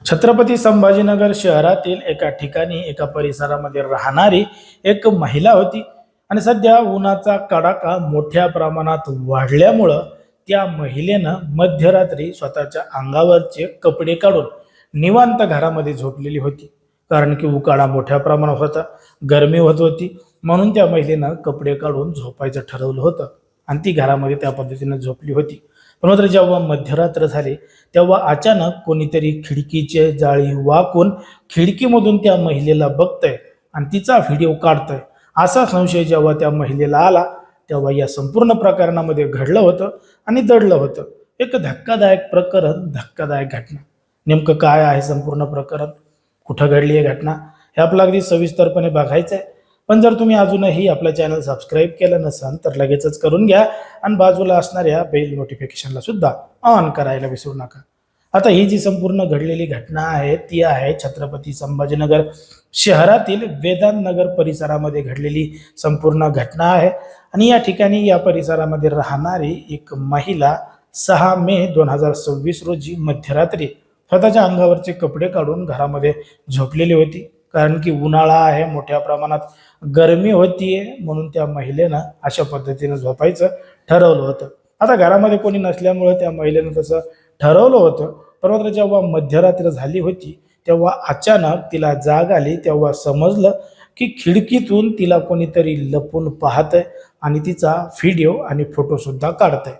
छत्रपती संभाजीनगर शहरातील एका ठिकाणी एका परिसरामध्ये राहणारी एक महिला होती आणि सध्या उन्हाचा कडाका मोठ्या प्रमाणात वाढल्यामुळं त्या महिलेनं मध्यरात्री स्वतःच्या अंगावरचे कपडे काढून निवांत घरामध्ये झोपलेली होती. कारण की उकाडा मोठ्या प्रमाणात होता, गरमी होत होती, म्हणून त्या महिलेनं कपडे काढून झोपायचं ठरवलं होतं आणि ती घरामध्ये त्या पद्धतीने झोपली होती. पण मात्र जेव्हा मध्यरात्र झाली तेव्हा अचानक कोणीतरी खिडकीचे जाळी वाकून खिडकीमधून त्या महिलेला बघतंय आणि तिचा व्हिडिओ काढतंय असा संशय जेव्हा त्या महिलेला आला तेव्हा या संपूर्ण प्रकरणामध्ये घडलं होतं आणि दडलं होतं. एक धक्कादायक प्रकरण, धक्कादायक घटना. नेमकं काय आहे संपूर्ण प्रकरण, कुठं घडली आहे घटना, हे आपलं अगदी सविस्तरपणे बघायचं आहे. पण जर तुम्ही अजूनही आपलं चॅनल सबस्क्राईब केलं नसाल तर लगेचच करून घ्या आणि बाजूला असणाऱ्या बेल नोटिफिकेशनला सुद्धा ऑन करायला विसरू नका. आता ही जी संपूर्ण घडलेली घटना आहे ती आहे छत्रपती संभाजीनगर शहरातील वेदांत नगर परिसरामध्ये घडलेली संपूर्ण घटना आहे. आणि या ठिकाणी या परिसरामध्ये राहणारी एक महिला 6 मे 2026 रोजी मध्यरात्री स्वतःच्या अंगावरचे कपडे काढून घरामध्ये झोपलेली होती. कारण की उन्हाळा आहे, मोठ्या प्रमाणात गरमी होतीये, म्हणून त्या महिलेनं अशा पद्धतीने झोपायचं ठरवलं होतं. आता घरामध्ये कोणी नसल्यामुळे त्या महिलेनं तसं ठरवलं होतं. परंतु जेव्हा मध्यरात्र झाली होती तेव्हा अचानक तिला जाग आली. तेव्हा समजलं की खिडकीतून तिला कोणीतरी लपून पाहतंय आणि तिचा व्हिडिओ आणि फोटो सुद्धा काढतंय.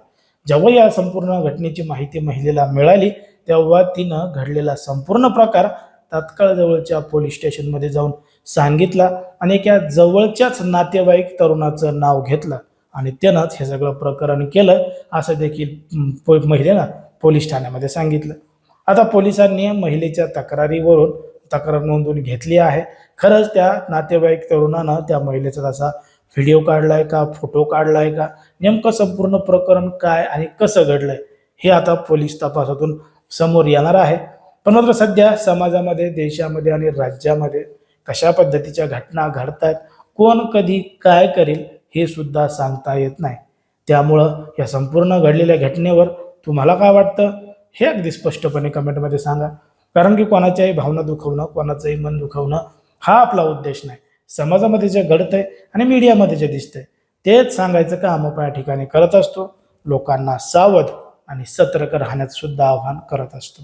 जेव्हा या संपूर्ण घटनेची माहिती महिलेला मिळाली तेव्हा तिनं घडलेला संपूर्ण प्रकार तात्काळ जवळच्या पोलीस स्टेशनमध्ये जाऊन सांगितला आणि एका जवळच्याच नातेवाईक तरुणाचं नाव घेतलं आणि त्यानंच हे सगळं प्रकरण केलं असं देखील महिलेनं पोलीस ठाण्यामध्ये सांगितलं. आता पोलिसांनी महिलेच्या तक्रारीवरून तक्रार नोंदवून घेतली आहे. खरंच त्या नातेवाईक तरुणानं त्या महिलेचा तसा व्हिडिओ काढलाय का, फोटो काढलाय का, नेमकं संपूर्ण प्रकरण काय आणि कसं घडलंय हे आता पोलीस तपासातून समोर येणार आहे. पण मात्र सध्या समाजामध्ये, देशामध्ये आणि राज्यामध्ये कशा पद्धतीच्या घटना घडतायत, कोण कधी काय करेल हे सुद्धा सांगता येत नाही. त्यामुळं या संपूर्ण घडलेल्या घटनेवर तुम्हाला काय वाटतं हे अगदी स्पष्टपणे कमेंटमध्ये सांगा. कारण की कोणाच्याही भावना दुखवणं, कोणाचंही मन दुखवणं हा आपला उद्देश नाही. समाजामध्ये जे घडतंय आणि मीडियामध्ये जे दिसतंय तेच सांगायचं काम आपण या ठिकाणी करत असतो. लोकांना सावध आणि सतर्क राहण्याचं सुद्धा आवाहन करत असतो.